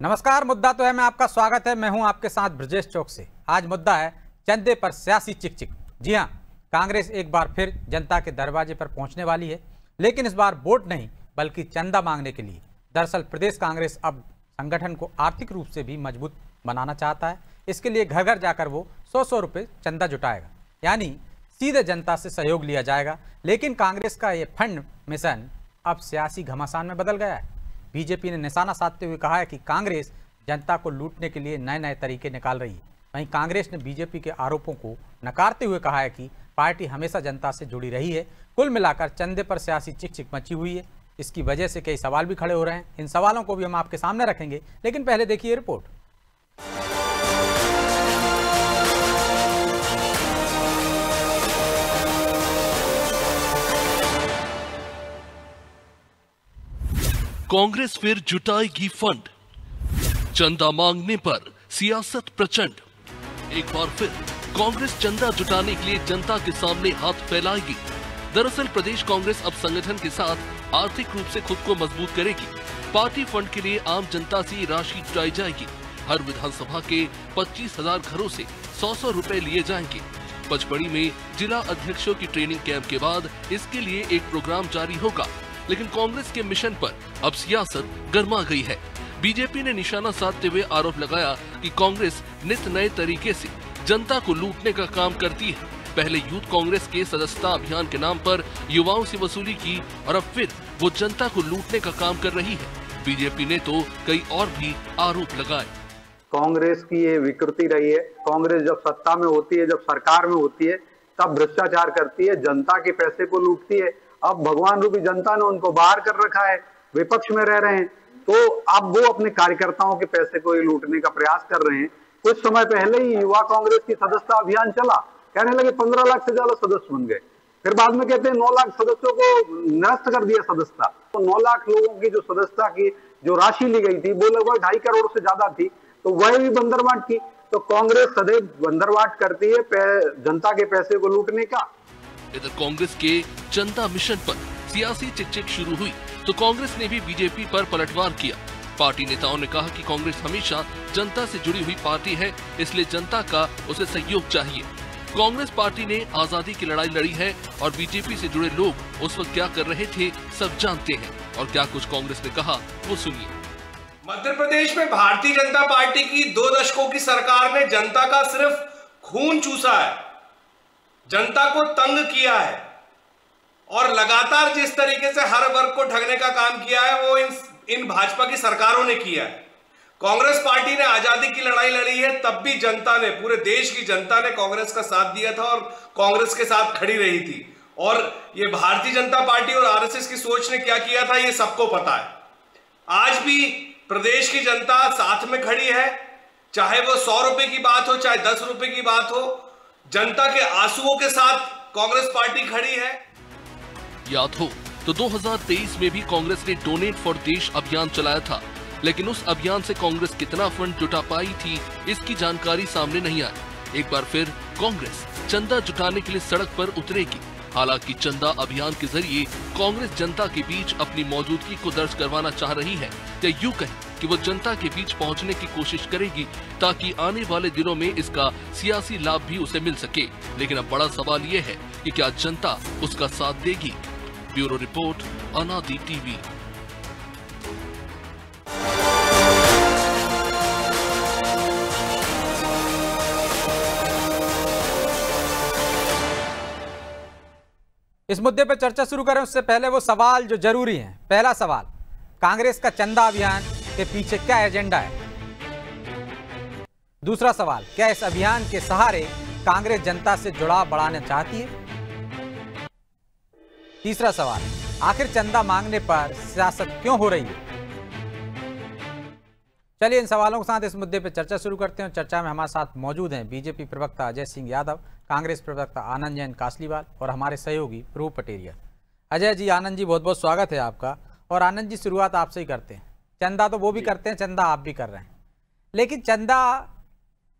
नमस्कार। मुद्दा तो है मैं आपका स्वागत है। मैं हूं आपके साथ ब्रजेश चौक से। आज मुद्दा है चंदे पर सियासी चिक-चिक। जी हां, कांग्रेस एक बार फिर जनता के दरवाजे पर पहुंचने वाली है, लेकिन इस बार वोट नहीं बल्कि चंदा मांगने के लिए। दरअसल प्रदेश कांग्रेस अब संगठन को आर्थिक रूप से भी मजबूत बनाना चाहता है। इसके लिए घर घर जाकर वो 100-100 रुपये चंदा जुटाएगा, यानी सीधे जनता से सहयोग लिया जाएगा। लेकिन कांग्रेस का ये फंड मिशन अब सियासी घमासान में बदल गया है। बीजेपी ने निशाना साधते हुए कहा है कि कांग्रेस जनता को लूटने के लिए नए नए तरीके निकाल रही है। वहीं कांग्रेस ने बीजेपी के आरोपों को नकारते हुए कहा है कि पार्टी हमेशा जनता से जुड़ी रही है। कुल मिलाकर चंदे पर सियासी चिक-चिक मची हुई है। इसकी वजह से कई सवाल भी खड़े हो रहे हैं। इन सवालों को भी हम आपके सामने रखेंगे, लेकिन पहले देखिए रिपोर्ट। कांग्रेस फिर जुटाएगी फंड, चंदा मांगने पर सियासत प्रचंड। एक बार फिर कांग्रेस चंदा जुटाने के लिए जनता के सामने हाथ फैलाएगी। दरअसल प्रदेश कांग्रेस अब संगठन के साथ आर्थिक रूप से खुद को मजबूत करेगी। पार्टी फंड के लिए आम जनता से राशि जुटाई जाएगी। हर विधानसभा के 25,000 घरों से 100-100 रुपए लिए जाएंगे। पचमढ़ी में जिला अध्यक्षों की ट्रेनिंग कैंप के बाद इसके लिए एक प्रोग्राम जारी होगा। लेकिन कांग्रेस के मिशन पर अब सियासत गर्मा गई है। बीजेपी ने निशाना साधते हुए आरोप लगाया कि कांग्रेस नित नए तरीके से जनता को लूटने का काम करती है। पहले यूथ कांग्रेस के सदस्यता अभियान के नाम पर युवाओं से वसूली की और अब फिर वो जनता को लूटने का काम कर रही है। बीजेपी ने तो कई और भी आरोप लगाए। कांग्रेस की ये विकृति रही है। कांग्रेस जब सत्ता में होती है, जब सरकार में होती है, तब भ्रष्टाचार करती है, जनता के पैसे को लूटती है। अब भगवान रूपी जनता ने उनको बाहर कर रखा है, विपक्ष में रह रहे हैं, तो अब वो अपने कार्यकर्ताओं के पैसे को ही लूटने का प्रयास कर रहे हैं। कुछ समय पहले ही युवा कांग्रेस की सदस्यता अभियान चला, कहने लगे 15 लाख से ज्यादा सदस्य बन गए। फिर बाद में कहते हैं 9 लाख सदस्यों को निरस्त कर दिया सदस्यता। तो 9 लाख लोगों की जो सदस्यता की जो राशि ली गई थी वो लगभग 2.5 करोड़ से ज्यादा थी, तो वह भी बंदरबांट की। तो कांग्रेस सदैव बंदरबांट करती है जनता के पैसे को लूटने का। इधर कांग्रेस के चंदा मिशन पर सियासी चिक-चिक शुरू हुई तो कांग्रेस ने भी बीजेपी पर पलटवार किया। पार्टी नेताओं ने कहा कि कांग्रेस हमेशा जनता से जुड़ी हुई पार्टी है, इसलिए जनता का उसे सहयोग चाहिए। कांग्रेस पार्टी ने आजादी की लड़ाई लड़ी है और बीजेपी से जुड़े लोग उस वक्त क्या कर रहे थे सब जानते हैं। और क्या कुछ कांग्रेस ने कहा वो सुनिए। मध्य प्रदेश में भारतीय जनता पार्टी की 2 दशकों की सरकार ने जनता का सिर्फ खून चूसा है, जनता को तंग किया है और लगातार जिस तरीके से हर वर्ग को ठगने का काम किया है वो इन भाजपा की सरकारों ने किया है। कांग्रेस पार्टी ने आजादी की लड़ाई लड़ी है, तब भी जनता ने, पूरे देश की जनता ने कांग्रेस का साथ दिया था और कांग्रेस के साथ खड़ी रही थी। और ये भारतीय जनता पार्टी और आरएसएस की सोच ने क्या किया था ये सबको पता है। आज भी प्रदेश की जनता साथ में खड़ी है, चाहे वो 100 रुपए की बात हो चाहे 10 रुपए की बात हो, जनता के आंसुओं के साथ कांग्रेस पार्टी खड़ी है। याद हो तो 2023 में भी कांग्रेस ने डोनेट फॉर देश अभियान चलाया था, लेकिन उस अभियान से कांग्रेस कितना फंड जुटा पाई थी इसकी जानकारी सामने नहीं आई। एक बार फिर कांग्रेस चंदा जुटाने के लिए सड़क पर उतरेगी। हालांकि चंदा अभियान के जरिए कांग्रेस जनता के बीच अपनी मौजूदगी को दर्ज करवाना चाह रही है, या यूं कहें कि वो जनता के बीच पहुंचने की कोशिश करेगी ताकि आने वाले दिनों में इसका सियासी लाभ भी उसे मिल सके। लेकिन अब बड़ा सवाल ये है कि क्या जनता उसका साथ देगी। ब्यूरो रिपोर्ट, अनादि टीवी। इस मुद्दे पर चर्चा शुरू करें उससे पहले वो सवाल जो जरूरी हैं। पहला सवाल, कांग्रेस का चंदा अभियान के पीछे क्या एजेंडा है? दूसरा सवाल, क्या इस अभियान के सहारे कांग्रेस जनता से जुड़ाव बढ़ाना चाहती है? तीसरा सवाल, आखिर चंदा मांगने पर सियासत क्यों हो रही है? चलिए इन सवालों के साथ इस मुद्दे पर चर्चा शुरू करते हैं। चर्चा में हमारे साथ मौजूद हैं बीजेपी प्रवक्ता अजय सिंह यादव, कांग्रेस प्रवक्ता आनंद जैन कासलीवाल और हमारे सहयोगी ध्रुव पटेरिया। अजय जी, आनंद जी, बहुत बहुत स्वागत है आपका। और आनंद जी, शुरुआत आपसे ही करते हैं। चंदा तो वो भी करते हैं, चंदा आप भी कर रहे हैं, लेकिन चंदा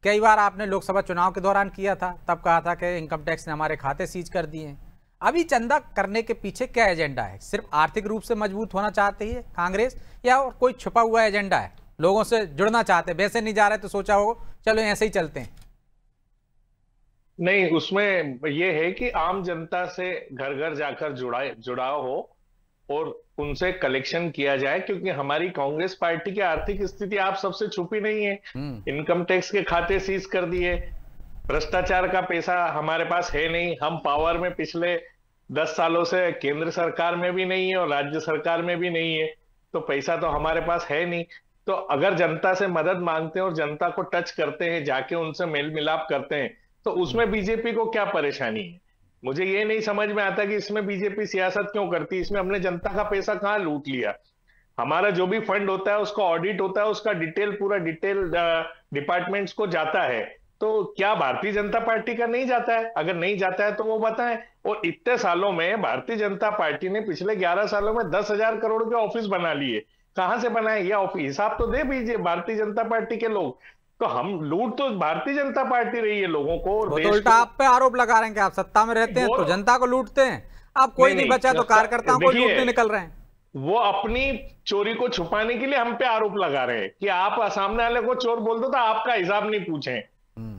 कई बार आपने लोकसभा चुनाव के दौरान किया था, तब कहा था कि इनकम टैक्स ने हमारे खाते सीज कर दिए हैं। अभी चंदा करने के पीछे क्या एजेंडा है? सिर्फ आर्थिक रूप से मजबूत होना चाहती है कांग्रेस या और कोई छुपा हुआ एजेंडा है? लोगों से जुड़ना चाहते, वैसे नहीं जा रहे तो सोचा हो चलो ऐसे ही चलते हैं? नहीं, उसमें ये है कि आम जनता से घर घर जाकर जुड़ाव हो और उनसे कलेक्शन किया जाए, क्योंकि हमारी कांग्रेस पार्टी की आर्थिक स्थिति आप सबसे छुपी नहीं है। इनकम टैक्स के खाते सीज कर दिए, भ्रष्टाचार का पैसा हमारे पास है नहीं, हम पावर में पिछले 10 सालों से केंद्र सरकार में भी नहीं है और राज्य सरकार में भी नहीं है, तो पैसा तो हमारे पास है नहीं। तो अगर जनता से मदद मांगते हैं और जनता को टच करते हैं, जाके उनसे मेल मिलाप करते हैं, तो उसमें बीजेपी को क्या परेशानी है? मुझे ये नहीं समझ में आता कि इसमें बीजेपी सियासत क्यों करती है। इसमें हमने जनता का पैसा कहाँ लूट लिया? हमारा जो भी फंड होता है उसका ऑडिट होता है, उसका पूरा डिटेल डिपार्टमेंट्स को जाता है। तो क्या भारतीय जनता पार्टी का नहीं जाता है? अगर नहीं जाता है तो वो बताएं। और इतने सालों में भारतीय जनता पार्टी ने पिछले 11 सालों में 10,000 करोड़ के ऑफिस बना लिए। कहां से बनाए? ये हिसाब तो दे दीजिए भारतीय जनता पार्टी के लोग। तो हम लूट तो भारतीय जनता पार्टी रही है लोगों को। और तो उल्टा आप पे आरोप लगा रहे हैं कि आप सत्ता में रहते हैं तो जनता को लूटते हैं, आप कोई नहीं बचा तो कार्यकर्ताओं को लूटने निकल रहे हैं। वो अपनी चोरी को छुपाने के लिए हम पे आरोप लगा रहे हैं कि आप सामने वाले को चोर बोल दो तो आपका हिसाब नहीं पूछें।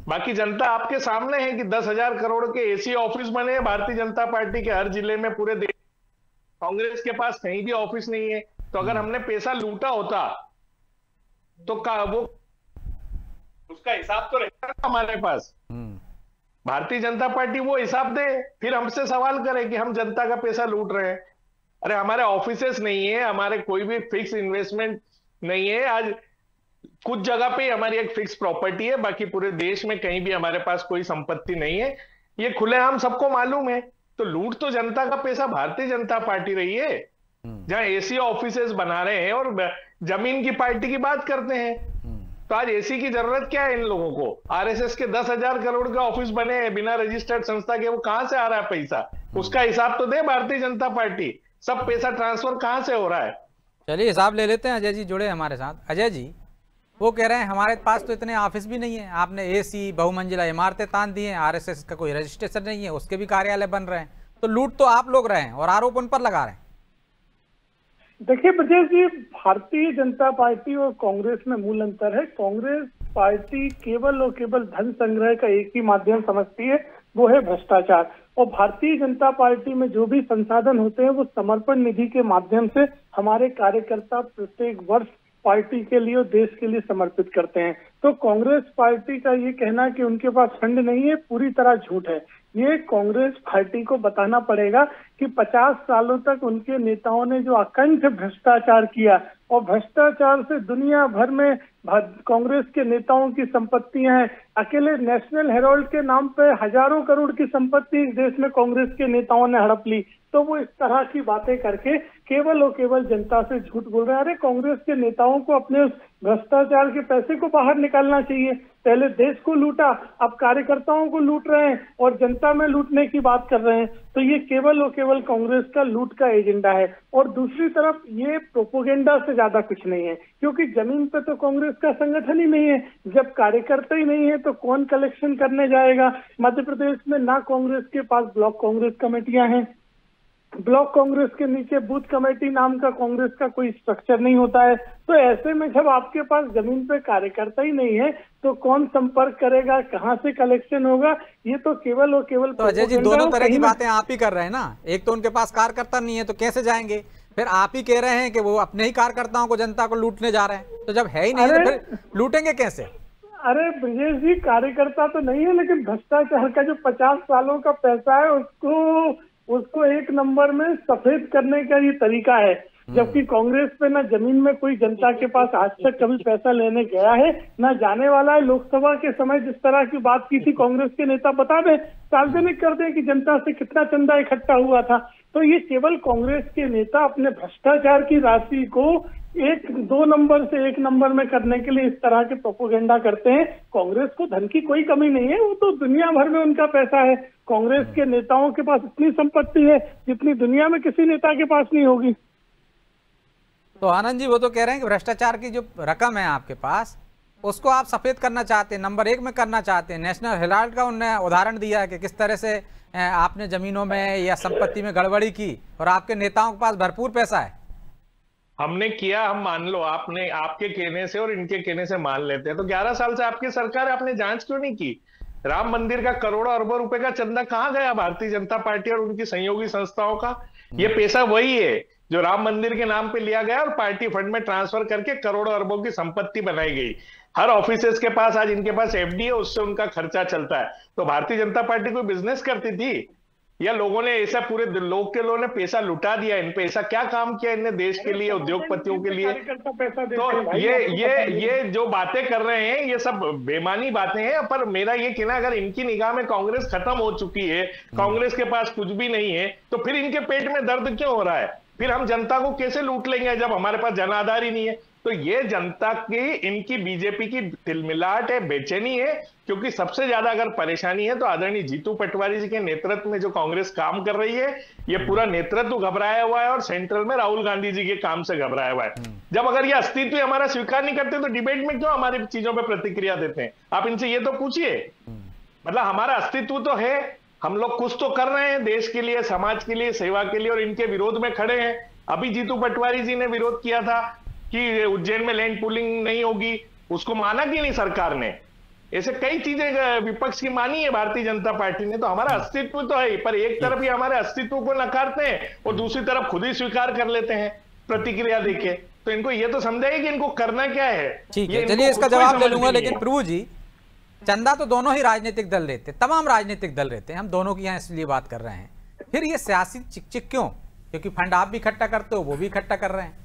बाकी जनता आपके सामने है कि 10,000 करोड़ के एसी ऑफिस बने हैं भारतीय जनता पार्टी के हर जिले में, पूरे देश। कांग्रेस के पास कहीं भी ऑफिस नहीं है। तो अगर हमने पैसा लूटा होता तो वो उसका हिसाब तो रहता है हमारे पास। भारतीय जनता पार्टी वो हिसाब दे, फिर हमसे सवाल करे कि हम जनता का पैसा लूट रहे हैं। अरे हमारे ऑफिसेस नहीं है, हमारे कोई भी फिक्स इन्वेस्टमेंट नहीं है। आज कुछ जगह पे हमारी एक फिक्स प्रॉपर्टी है, बाकी पूरे देश में कहीं भी हमारे पास कोई संपत्ति नहीं है। ये खुलेआम सबको मालूम है। तो लूट तो जनता का पैसा भारतीय जनता पार्टी रही है, जहां एसी ऑफिसेस बना रहे हैं और जमीन की पार्टी की बात करते हैं। तो आज एसी की जरूरत क्या है इन लोगों को? आरएसएस के 10,000 करोड़ के ऑफिस बने हैं बिना रजिस्टर्ड संस्था के, वो कहां से आ रहा है पैसा? उसका हिसाब तो दे भारतीय जनता पार्टी। सब पैसा ट्रांसफर कहां से हो रहा है? चलिए हिसाब ले लेते हैं। अजय जी जुड़े हमारे साथ। अजय जी, वो कह रहे हैं हमारे पास तो इतने ऑफिस भी नहीं है, आपने एसी बहुमंजिला इमारतें तान दी हैं, आरएसएस का कोई रजिस्ट्रेशन नहीं है, उसके भी कार्यालय बन रहे हैं, तो लूट तो आप लोग रहे हैं और आरोप उन पर लगा रहे हैं। देखिए ब्रजेश जी, भारतीय जनता पार्टी और कांग्रेस में मूल अंतर है। कांग्रेस पार्टी केवल और केवल धन संग्रह का एक ही माध्यम समझती है, वो है भ्रष्टाचार। और भारतीय जनता पार्टी में जो भी संसाधन होते हैं वो समर्पण निधि के माध्यम से हमारे कार्यकर्ता प्रत्येक वर्ष पार्टी के लिए और देश के लिए समर्पित करते हैं। तो कांग्रेस पार्टी का ये कहना कि उनके पास फंड नहीं है पूरी तरह झूठ है। ये कांग्रेस पार्टी को बताना पड़ेगा कि 50 सालों तक उनके नेताओं ने जो अकंठ भ्रष्टाचार किया, और भ्रष्टाचार से दुनिया भर में कांग्रेस के नेताओं की संपत्तियां हैं। अकेले नेशनल हेराल्ड के नाम पे हजारों करोड़ की संपत्ति इस देश में कांग्रेस के नेताओं ने हड़प ली। तो वो इस तरह की बातें करके केवल और केवल जनता से झूठ बोल रहे हैं। अरे कांग्रेस के नेताओं को अपने उस भ्रष्टाचार के पैसे को बाहर निकालना चाहिए। पहले देश को लूटा, अब कार्यकर्ताओं को लूट रहे हैं और जनता में लूटने की बात कर रहे हैं। तो ये केवल और केवल कांग्रेस का लूट का एजेंडा है। और दूसरी तरफ ये प्रोपोगेंडा से ज्यादा कुछ नहीं है, क्योंकि जमीन पे तो कांग्रेस का संगठन ही नहीं है। जब कार्यकर्ता ही नहीं है तो कौन कलेक्शन करने जाएगा? मध्य प्रदेश में ना कांग्रेस के पास ब्लॉक कांग्रेस कमेटियां हैं, ब्लॉक कांग्रेस के नीचे बूथ कमेटी नाम का कांग्रेस का कोई स्ट्रक्चर नहीं होता है। तो ऐसे में जब आपके पास जमीन पे कार्यकर्ता ही नहीं है तो कौन संपर्क करेगा, कहां से कलेक्शन होगा? ये तो केवल और केवल। तो अजय जी दोनों तरह की बातें आप ही कर रहे हैं ना। एक तो उनके पास कार्यकर्ता नहीं है तो कैसे जाएंगे, फिर आप ही कह रहे हैं कि वो अपने ही कार्यकर्ताओं को जनता को लूटने जा रहे हैं। तो जब है ही नहीं तो फिर लूटेंगे कैसे? अरे ब्रजेश जी, कार्यकर्ता तो नहीं है, लेकिन भ्रष्टाचार का जो 50 सालों का पैसा है उसको एक नंबर में सफेद करने का ये तरीका है। जबकि कांग्रेस पे ना जमीन में कोई जनता के पास आज तक कभी पैसा लेने गया है, ना जाने वाला है। लोकसभा के समय जिस तरह की बात की थी कांग्रेस के नेता बता दें, सार्वजनिक कर दें कि जनता से कितना चंदा इकट्ठा हुआ था। तो ये केवल कांग्रेस के नेता अपने भ्रष्टाचार की राशि को 2 नंबर से 1 नंबर में करने के लिए इस तरह के प्रोपोगेंडा करते हैं। कांग्रेस को धन की कोई कमी नहीं है, वो तो दुनिया भर में उनका पैसा है। कांग्रेस के नेताओं के पास इतनी संपत्ति है जितनी दुनिया में किसी नेता के पास नहीं होगी। तो आनंद जी, वो तो कह रहे हैं कि भ्रष्टाचार की जो रकम है आपके पास उसको आप सफेद करना चाहते हैं, नंबर 1 में करना चाहते हैं। नेशनल हेराल्ड का उन्होंने उदाहरण दिया है कि किस तरह से आपने जमीनों में या संपत्ति में गड़बड़ी की और आपके नेताओं के पास भरपूर पैसा है। हमने किया, हम मान लो, आपने आपके कहने से और इनके कहने से मान लेते हैं, तो 11 साल से आपकी सरकार है, आपने जांच क्यों नहीं की? राम मंदिर का करोड़ों अरबों रुपए का चंदा कहां गया भारतीय जनता पार्टी और उनकी सहयोगी संस्थाओं का? ये पैसा वही है जो राम मंदिर के नाम पे लिया गया और पार्टी फंड में ट्रांसफर करके करोड़ों अरबों की संपत्ति बनाई गई। हर ऑफिसर्स के पास आज इनके पास एफडी है, उससे उनका खर्चा चलता है। तो भारतीय जनता पार्टी कोई बिजनेस करती थी या लोगों ने ऐसा, पूरे लोगों ने पैसा लुटा दिया इन पे? ऐसा क्या काम किया इनने देश के लिए, उद्योगपतियों के लिए? तो ये जो बातें कर रहे हैं ये सब बेमानी बातें हैं। पर मेरा ये कहना, अगर इनकी निगाह में कांग्रेस खत्म हो चुकी है, कांग्रेस के पास कुछ भी नहीं है, तो फिर इनके पेट में दर्द क्यों हो रहा है? फिर हम जनता को कैसे लूट लेंगे जब हमारे पास जनाधार ही नहीं है? तो ये जनता की, इनकी बीजेपी की तिलमिलाट है, बेचैनी है, क्योंकि सबसे ज्यादा अगर परेशानी है तो आदरणीय जीतू पटवारी जी के नेतृत्व में जो कांग्रेस काम कर रही है, ये पूरा नेतृत्व घबराया हुआ है और सेंट्रल में राहुल गांधी जी के काम से घबराया हुआ है। जब अगर ये अस्तित्व हमारा स्वीकार नहीं करते तो डिबेट में क्यों हमारी चीजों पर प्रतिक्रिया देते हैं? आप इनसे ये तो पूछिए। मतलब हमारा अस्तित्व तो है, हम लोग कुछ तो कर रहे हैं देश के लिए, समाज के लिए, सेवा के लिए, और इनके विरोध में खड़े हैं। अभी जीतू पटवारी जी ने विरोध किया था कि उज्जैन में लैंड पूलिंग नहीं होगी, उसको माना कि नहीं सरकार ने? ऐसे कई चीजें विपक्ष की मानी है भारतीय जनता पार्टी ने। तो हमारा अस्तित्व तो है, पर एक तरफ ही हमारे अस्तित्व को नकारते हैं और दूसरी तरफ खुद ही स्वीकार कर लेते हैं प्रतिक्रिया देके। तो इनको ये तो समझाइए कि इनको करना क्या है। ठीक है, चलिए इसका जवाब ले लूंगा। लेकिन प्रभु जी, चंदा तो दोनों ही राजनीतिक दल रहते, तमाम राजनीतिक दल रहते हैं, हम दोनों की यहाँ इसलिए बात कर रहे हैं। फिर ये सियासी चिक क्यों? क्योंकि फंड आप भी इकट्ठा करते हो, वो भी इकट्ठा कर रहे हैं।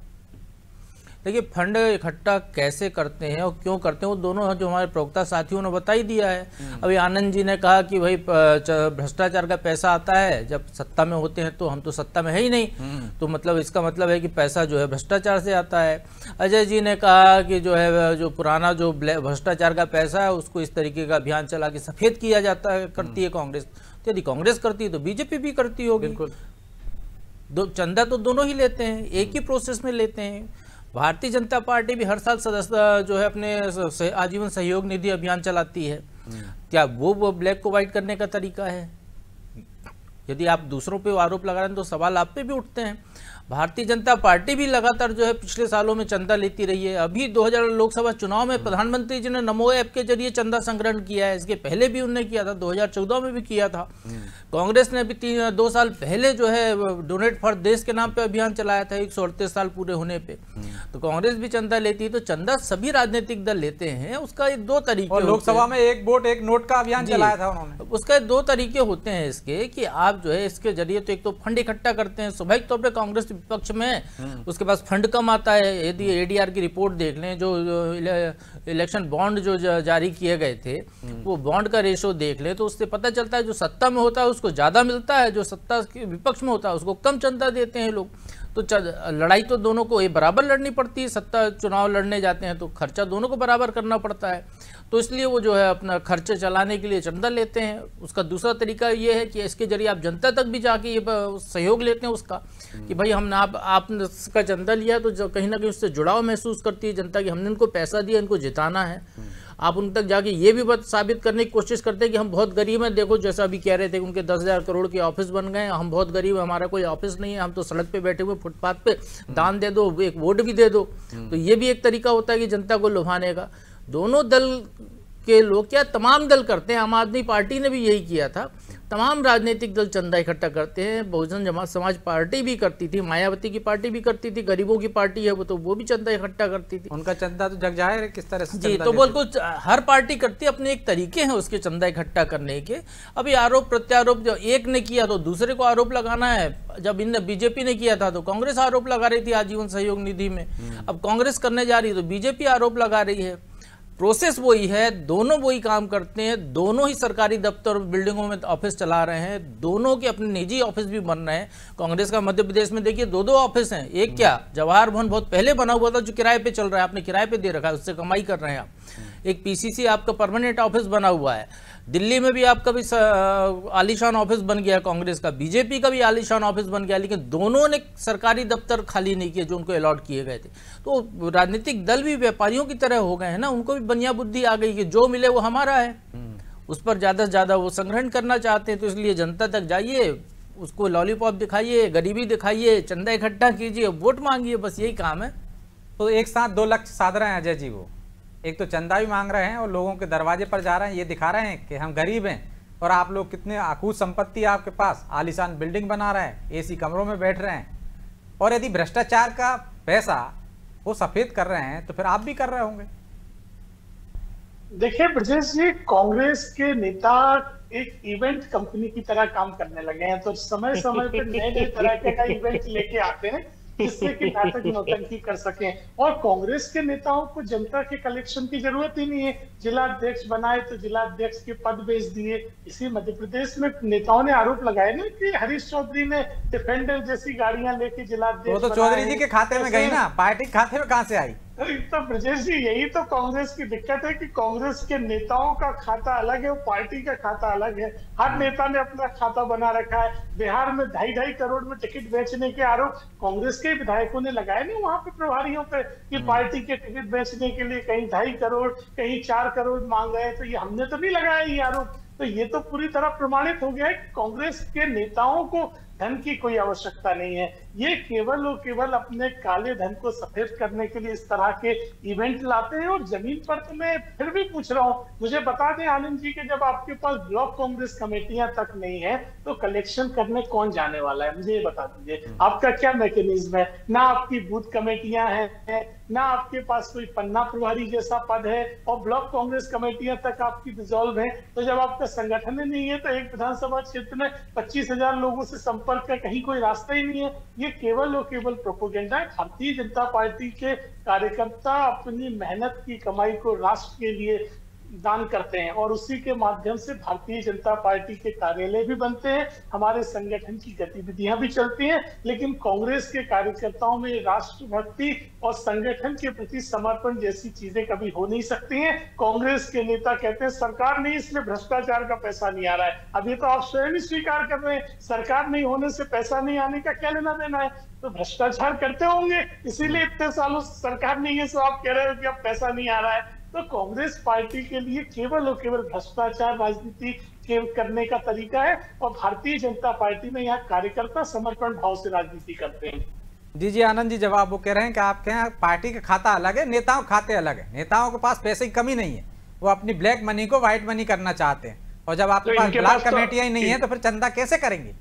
देखिए, फंड इकट्ठा कैसे करते हैं और क्यों करते हैं वो दोनों जो हमारे प्रवक्ता साथियों ने बता ही दिया है। अभी आनंद जी ने कहा कि भाई भ्रष्टाचार का पैसा आता है, जब सत्ता में होते हैं तो हम तो सत्ता में है ही नहीं, तो मतलब इसका मतलब है कि पैसा जो है भ्रष्टाचार से आता है। अजय जी ने कहा कि जो है जो पुराना जो भ्रष्टाचार का पैसा है उसको इस तरीके का अभियान चला के सफेद किया जाता है, करती है कांग्रेस। तो यदि कांग्रेस करती है तो बीजेपी भी करती होगी। चंदा तो दोनों ही लेते हैं, एक ही प्रोसेस में लेते हैं। भारतीय जनता पार्टी भी हर साल सदस्य जो है अपने आजीवन सहयोग निधि अभियान चलाती है। क्या वो ब्लैक को व्हाइट करने का तरीका है? यदि आप दूसरों पे आरोप लगा रहे हैं तो सवाल आप पे भी उठते हैं। भारतीय जनता पार्टी भी लगातार जो है पिछले सालों में चंदा लेती रही है। अभी 2000 लोकसभा चुनाव में प्रधानमंत्री जी ने नमो ऐप के जरिए चंदा संग्रहण किया है। इसके पहले भी उन्होंने किया था, 2014 में भी किया था। कांग्रेस ने भी 2 साल पहले जो है डोनेट फॉर देश के नाम पे अभियान चलाया था 138 साल पूरे होने पे। तो कांग्रेस भी चंदा लेती है। तो चंदा सभी राजनीतिक दल लेते हैं। उसका एक 2 तरीके, और लोकसभा में एक वोट एक नोट का अभियान चलाया था उन्होंने। उसका 2 तरीके होते हैं इसके, कि आप जो है इसके जरिए तो एक तो फंड इकट्ठा करते हैं। स्वाभाविक तौर पर कांग्रेस विपक्ष में उसके पास फंड कम आता है। यदि एडीआर की रिपोर्ट देख लें, जो इलेक्शन बॉन्ड जो जारी किए गए थे, वो बॉन्ड का रेशो देख लें, तो उससे पता चलता है जो सत्ता में होता है उसको ज्यादा मिलता है, जो सत्ता के विपक्ष में होता है उसको कम चंदा देते हैं लोग। तो लड़ाई तो दोनों को ये बराबर लड़नी पड़ती है। सत्ता चुनाव लड़ने जाते हैं तो खर्चा दोनों को बराबर करना पड़ता है। तो इसलिए वो जो है अपना खर्चे चलाने के लिए चंदा लेते हैं। उसका दूसरा तरीका ये है कि इसके जरिए आप जनता तक भी जाके ये सहयोग लेते हैं उसका, कि भाई हमने आपने इसका चंदा लिया तो कहीं ना कहीं उससे जुड़ाव महसूस करती है जनता की, हमने इनको पैसा दिया, इनको जिताना है। आप उन तक जाके ये भी साबित करने की कोशिश करते हैं कि हम बहुत गरीब हैं। देखो, जैसा अभी कह रहे थे उनके 10,000 करोड़ के ऑफिस बन गए, हम बहुत गरीब हैं, हमारा कोई ऑफिस नहीं है, हम तो सड़क पे बैठे हुए फुटपाथ पे, दान दे दो, एक वोट भी दे दो। तो ये भी एक तरीका होता है कि जनता को लुभाने का। दोनों दल के लोग, क्या तमाम दल करते हैं, आम आदमी पार्टी ने भी यही किया था। तमाम राजनीतिक दल चंदा इकट्ठा करते हैं। बहुजन समाज पार्टी भी करती थी, मायावती की पार्टी भी करती थी, गरीबों की पार्टी है वो भी चंदा इकट्ठा करती थी। उनका चंदा तो जग जाहिर है किस तरह से जी। तो बिल्कुल हर पार्टी करती है, अपने एक तरीके हैं उसके चंदा इकट्ठा करने के। अभी आरोप प्रत्यारोप जो एक ने किया तो दूसरे को आरोप लगाना है। जब इन बीजेपी ने किया था तो कांग्रेस आरोप लगा रही थी आजीवन सहयोग निधि में, अब कांग्रेस करने जा रही है तो बीजेपी आरोप लगा रही है। प्रोसेस वही है, दोनों वही काम करते हैं, दोनों ही सरकारी दफ्तर बिल्डिंगों में ऑफिस चला रहे हैं, दोनों के अपने निजी ऑफिस भी बन रहे हैं। कांग्रेस का मध्य प्रदेश में देखिए 2 ऑफिस हैं। एक क्या, जवाहर भवन बहुत पहले बना हुआ था जो किराए पे चल रहा है, आपने किराए पे दे रखा है, उससे कमाई कर रहे हैं आप। एक पीसीसी आपका परमानेंट ऑफिस बना हुआ है। दिल्ली में भी आपका भी आलीशान ऑफिस बन गया कांग्रेस का, बीजेपी का भी आलीशान ऑफिस बन गया, लेकिन दोनों ने सरकारी दफ्तर खाली नहीं किए जो उनको अलॉट किए गए थे। तो राजनीतिक दल भी व्यापारियों की तरह हो गए हैं ना, उनको भी बनिया बुद्धि आ गई कि जो मिले वो हमारा है, उस पर ज्यादा से ज्यादा वो संग्रहण करना चाहते हैं। तो इसलिए जनता तक जाइए, उसको लॉलीपॉप दिखाइए, गरीबी दिखाइए, चंदा इकट्ठा कीजिए, वोट मांगिए, बस यही काम है। तो एक साथ दो लक्ष्य साध रहे हैं अजय जी। वो एक तो चंदा भी मांग रहे हैं और लोगों के दरवाजे पर जा रहे हैं, ये दिखा रहे हैं कि हम गरीब हैं और आप लोग कितने अकूत संपत्ति है आपके पास, आलीशान बिल्डिंग बना रहे हैं, एसी कमरों में बैठ रहे हैं। और यदि भ्रष्टाचार का पैसा वो सफेद कर रहे हैं तो फिर आप भी कर रहे होंगे। देखिए ब्रजेश जी, कांग्रेस के नेता एक इवेंट कंपनी की तरह काम करने लगे हैं, तो समय समय पर नए नए तरह के इवेंट लेके आते हैं जिससे कि नाटक नौटंकी कर सकें। और कांग्रेस के नेताओं को जनता के कलेक्शन की जरूरत ही नहीं है। जिलाध्यक्ष बनाए तो जिलाध्यक्ष के पद बेच दिए। इसी मध्य प्रदेश में नेताओं ने आरोप लगाए ना कि हरीश चौधरी ने डिफेंडर जैसी गाड़ियां लेके जिलाध्यक्ष, वो तो चौधरी जी के खाते में गई ना, पार्टी के खाते में कहां से आई? तो ब्रजेश जी, यही तो कांग्रेस की दिक्कत है कि कांग्रेस के नेताओं का खाता अलग है और पार्टी का खाता अलग है। हर नेता ने अपना खाता बना रखा है। बिहार में 2.5 करोड़ में टिकट बेचने के आरोप कांग्रेस के विधायकों ने लगाए नहीं वहां पे प्रभारियों पे कि पार्टी के टिकट बेचने के लिए कहीं 2.5 करोड़ कहीं 4 करोड़ मांग रहे हैं। तो ये हमने तो नहीं लगाया ये आरोप। तो ये तो पूरी तरह प्रमाणित हो गया है कि कांग्रेस के नेताओं को धन की कोई आवश्यकता नहीं है। ये केवल और केवल अपने काले धन को सफेद करने के लिए इस तरह के इवेंट लाते हैं। और जमीन पर तो मैं फिर भी पूछ रहा हूँ, मुझे बता दें आनंद जी कि जब आपके पास ब्लॉक कांग्रेस कमेटियां तक नहीं है तो कलेक्शन करने कौन जाने वाला है? मुझे ये बता दीजिए, आपका क्या मैकेनिज्म है? ना आपकी बूथ कमेटियां हैं, ना आपके पास कोई पन्ना प्रभारी जैसा पद है, और ब्लॉक कांग्रेस कमेटियां तक आपकी डिसॉल्व है। तो जब आपका संगठन ही नहीं है तो एक विधानसभा क्षेत्र में 25,000 लोगों से संपर्क का कहीं कोई रास्ता ही नहीं है। ये केवल और केवल प्रोपोगेंडा है। भारतीय जनता पार्टी के कार्यकर्ता अपनी मेहनत की कमाई को राष्ट्र के लिए दान करते हैं और उसी के माध्यम से भारतीय जनता पार्टी के कार्यालय भी बनते हैं, हमारे संगठन की गतिविधियां भी चलती हैं। लेकिन कांग्रेस के कार्यकर्ताओं में राष्ट्रभक्ति और संगठन के प्रति समर्पण जैसी चीजें कभी हो नहीं सकती हैं। कांग्रेस के नेता कहते हैं सरकार नहीं, इसलिए भ्रष्टाचार का पैसा नहीं आ रहा है। अब ये तो आप स्वयं ही स्वीकार कर रहे हैं, सरकार नहीं होने से पैसा नहीं आने का क्या लेना देना है? तो भ्रष्टाचार करते होंगे, इसीलिए इतने सालों से सरकार नहीं है, सो आप कह रहे हो कि अब पैसा नहीं आ रहा है। तो कांग्रेस पार्टी के लिए केवल और केवल भ्रष्टाचार राजनीति करने का तरीका है। और भारतीय जनता पार्टी में यहाँ कार्यकर्ता समर्पण भाव से राजनीति करते हैं। जी आनंद जी, जवाब वो कह रहे हैं कि आपके यहाँ पार्टी का खाता अलग है, नेताओं के खाते अलग है। नेताओं के पास पैसे की कमी नहीं है, वो अपनी ब्लैक मनी को व्हाइट मनी करना चाहते हैं। और जब आपके पास ब्लॉक कमेटियां ही नहीं है तो फिर चंदा कैसे करेंगे?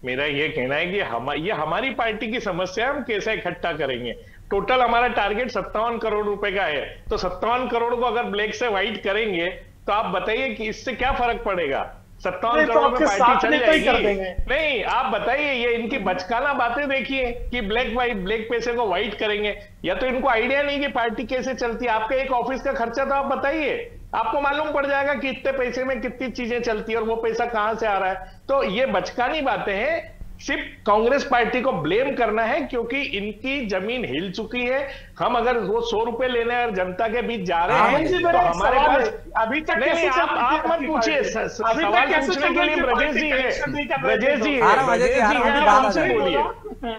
मेरा ये कहना है कि ये हमारी पार्टी की समस्या है, हम कैसे इकट्ठा करेंगे। टोटल हमारा टारगेट 57 करोड़ रुपए का है, तो 57 करोड़ को अगर ब्लैक से व्हाइट करेंगे तो आप बताइए कि इससे क्या फर्क पड़ेगा? 57 करोड़ में पार्टी चल जाएगी? नहीं, आप बताइए, ये इनकी बचकाना बातें देखिए कि ब्लैक पैसे को व्हाइट करेंगे। या तो इनको आइडिया नहीं कि पार्टी कैसे चलती है। आपके एक ऑफिस का खर्चा तो आप बताइए, आपको मालूम पड़ जाएगा कि इतने पैसे में कितनी चीजें चलती है और वो पैसा कहां से आ रहा है। तो ये बचकानी बातें हैं। सिर्फ कांग्रेस पार्टी को ब्लेम करना है क्योंकि इनकी जमीन हिल चुकी है। हम अगर वो 100 रुपए लेने और जनता के बीच जा रहे हैं तो हमारे पास अभी तक नहीं, आप मत पूछिए, सवाल पूछने के लिए ब्रजेश जी है। ब्रजेश जी उनसे बोलिए,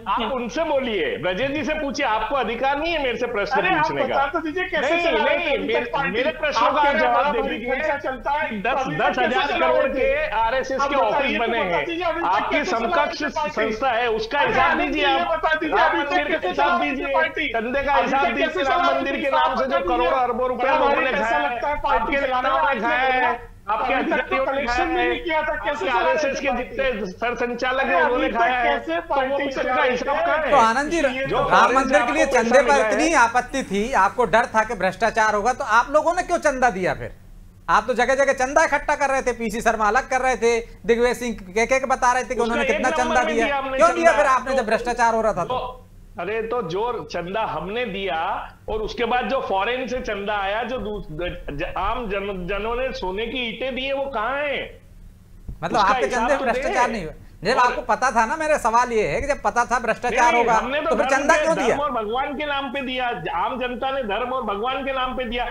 आप उनसे बोलिए, ब्रजेश जी से पूछिए। आपको अधिकार नहीं है मेरे से प्रश्न पूछने का। नहीं, मेरे प्रश्नों का जवाब दे दीजिए। 10,000 करोड़ के RSS के ऑफिस बने हैं, आपकी समकक्ष संस्था है, उसका हिसाब दीजिए। आप राम मंदिर का हिसाब दीजिए, चंदे का हिसाब दीजिए। राम मंदिर के नाम से जो करोड़ों अरबों रुपया लोगों ने खाया है, आपके नेताओं ने खाया है, आपके अधिकारियों ने खाया है, RSS के जितने सर संचालक है उन्होंने खाया है। तो वो सबका हिसाब कहाँ है? तो आनंद जी, राम मंदिर के लिए चंदे पर इतनी आपत्ति थी, आपको डर था कि भ्रष्टाचार होगा, तो आप लोगों ने क्यों चंदा दिया? फिर आप तो जगह जगह चंदा इकट्ठा कर रहे थे, पीसी शर्मा अलग कर रहे थे, दिग्विजय सिंह के बता रहे थे कि उन्होंने कितना चंदा दिया। क्यों दिया फिर आपने जब भ्रष्टाचार हो रहा था? तो अरे तो जो चंदा हमने दिया और उसके बाद जो फॉरेन से चंदा आया, जो आम जनों ने सोने की ईंटें दी है, वो कहाँ है? मतलब आपके चंदे में भ्रष्टाचार नहीं हुआ? जब आपको पता था ना, मेरा सवाल ये है कि जब पता था भ्रष्टाचार होगा तो फिर चंदा क्यों दिया? और भगवान के नाम पे दिया, आम जनता ने धर्म और भगवान के नाम पे दिया।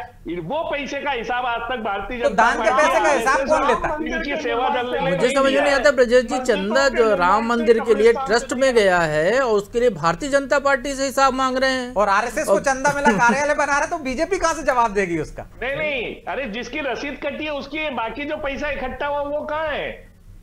वो पैसे का हिसाब आज तक भारतीय जनता दान के पैसे का हिसाब कौन लेता? इनकी सेवा दल ने मुझे समझ नहीं आता ब्रजेश जी, चंदा जो राम मंदिर के लिए ट्रस्ट में गया है और उसके लिए भारतीय जनता पार्टी से हिसाब मांग रहे हैं, और RSS को चंदा मिला, कार्यालय बना रहे, तो बीजेपी कहां से जवाब देगी उसका? नहीं, अरे जिसकी रसीद कटी है उसकी, बाकी जो पैसा इकट्ठा हुआ वो कहाँ है?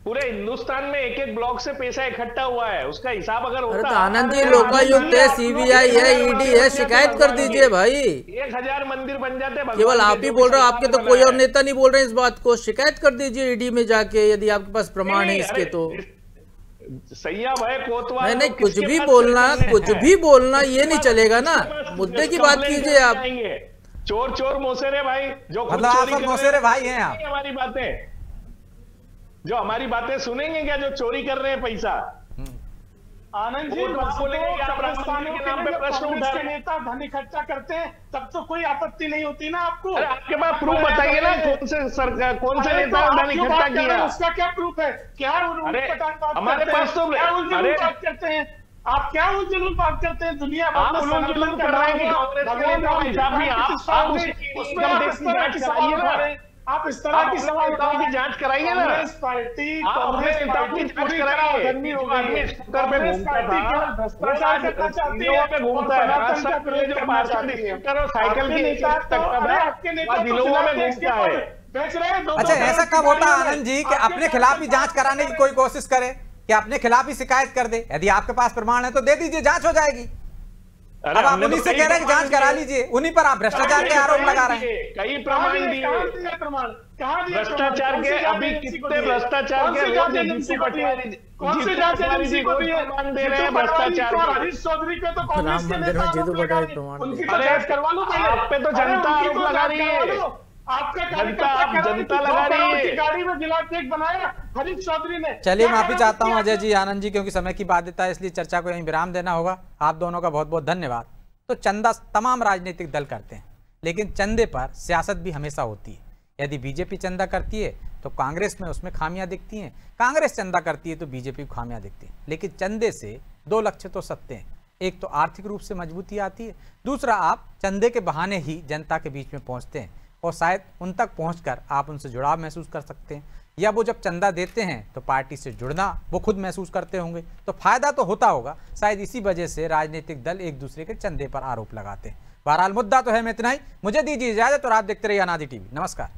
पूरे हिंदुस्तान में एक एक ब्लॉक से पैसा इकट्ठा हुआ है, उसका हिसाब अगर अरे होता। तो आनंद जी, लोकायुक्त है, सीबीआई है, ईडी है, शिकायत कर दीजिए भाई। 1000 मंदिर बन जाते। केवल आप ही बोल रहे हो, आपके तो कोई और नेता नहीं बोल रहे इस बात को। शिकायत कर दीजिए ईडी में जाके, यदि आपके पास प्रमाण है इसके तो। सैया भाई कोतवाल नहीं, कुछ भी बोलना ये नहीं चलेगा ना, मुद्दे की बात कीजिए आप। चोर चोर मोसेरे भाई, जो मतलब आप सब मोसेरे भाई हैं आप। हमारी बातें, जो हमारी बातें सुनेंगे क्या, जो चोरी कर रहे हैं पैसा? आनंद जी, के नेता धन इकट्ठा करते हैं तब तो कोई आपत्ति नहीं होती ना आपको। आपके पास प्रूफ बताइए ना, कौन से सरकार, कौन से नेता ने धन इकट्ठा किया? उसका क्या प्रूफ है? क्या हमारे पास तो बात करते हैं आप, क्या उलझुल बात करते हैं? दुनिया आप उलझुल कर रहे हैं, कांग्रेस के नेता का हिसाब नहीं, आप इस तरह की सवाल की जांच कराइए ना। कांग्रेस पार्टी की जांच कराइए। स्कूटर पे घूमता था, भ्रष्टाचार करना चाहती है, पे घूमता है, जो पार्षद स्कूटर और साइकिल की जिलों में घूमता है। अच्छा, ऐसा कब होता है आनंद जी कि अपने खिलाफ ही जांच कराने की कोई कोशिश करे, कि अपने खिलाफ ही शिकायत कर दे? यदि आपके पास प्रमाण है तो दे दीजिए, जांच हो जाएगी। अब आप उन्हीं से कह रहे हैं कि जांच करा लीजिए, उन्हीं पर आप भ्रष्टाचार के आरोप लगा रहे हैं। कई प्रमाण दिए भ्रष्टाचार के, अभी कितने भ्रष्टाचार के कौन सी जांच एजेंसी को दिए दे रहे हैं भ्रष्टाचार के? हरीश चौधरी पे तो कांग्रेस के मंदिर में जीतू पटवारी प्रमाण, उनकी तो जांच करवा लो। आप पे तो जनता आरोप लगा रही है, आपका जनता लगा रही है। गाड़ी में गिलास केक बनाया हरीश चौधरी ने। चलिए, माफी चाहता हूं अजय जी, आनंद जी, क्योंकि समय की बाध्यता है, इसलिए चर्चा को यहीं विराम देना होगा। आप दोनों का बहुत बहुत धन्यवाद। तो चंदा तमाम राजनीतिक दल करते हैं, लेकिन चंदे पर सियासत भी हमेशा होती है। यदि बीजेपी चंदा करती है तो कांग्रेस में उसमें खामियां दिखती हैं, कांग्रेस चंदा करती है तो बीजेपी को खामियां दिखती हैं। लेकिन चंदे से दो लक्ष्य तो सत्य हैं, एक तो आर्थिक रूप से मजबूती आती है, दूसरा आप चंदे के बहाने ही जनता के बीच में पहुंचते हैं और शायद उन तक पहुंचकर आप उनसे जुड़ाव महसूस कर सकते हैं, या वो जब चंदा देते हैं तो पार्टी से जुड़ना वो खुद महसूस करते होंगे, तो फायदा तो होता होगा। शायद इसी वजह से राजनीतिक दल एक दूसरे के चंदे पर आरोप लगाते हैं। बहरहाल मुद्दा तो है में इतना ही। मुझे दीजिए इजाजत और आप देखते रहिए अनादि टीवी। नमस्कार।